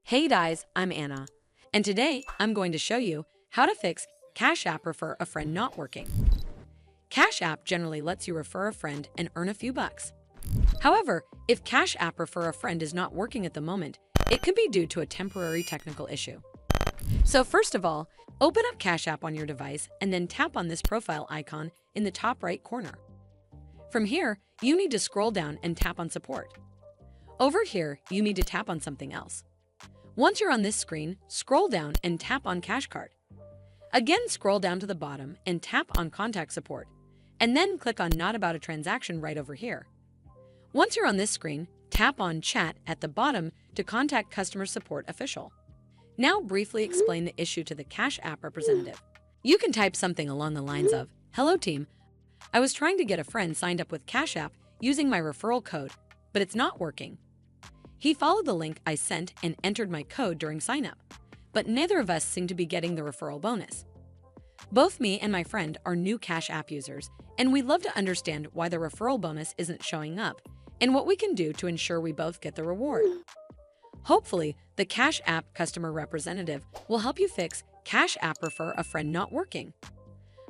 Hey guys, I'm Anna, and today I'm going to show you how to fix Cash App Refer a Friend not working. Cash App generally lets you refer a friend and earn a few bucks. However, if Cash App Refer a Friend is not working at the moment, it could be due to a temporary technical issue. So first of all, open up Cash App on your device and then tap on this profile icon in the top right corner. From here, you need to scroll down and tap on Support. Over here, you need to tap on something else. Once you're on this screen, scroll down and tap on Cash Card. Again, scroll down to the bottom and tap on Contact Support, and then click on Not About a Transaction right over here. Once you're on this screen, tap on Chat at the bottom to contact Customer Support Official. Now briefly explain the issue to the Cash App representative. You can type something along the lines of, "Hello team, I was trying to get a friend signed up with Cash App using my referral code, but it's not working. He followed the link I sent and entered my code during sign-up, but neither of us seem to be getting the referral bonus. Both me and my friend are new Cash App users, and we'd love to understand why the referral bonus isn't showing up and what we can do to ensure we both get the reward." Hopefully, the Cash App customer representative will help you fix Cash App Refer a Friend not working.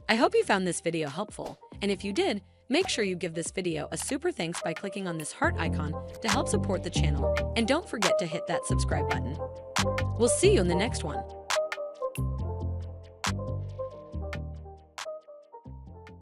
I hope you found this video helpful, and if you did, make sure you give this video a super thanks by clicking on this heart icon to help support the channel, and don't forget to hit that subscribe button. We'll see you in the next one.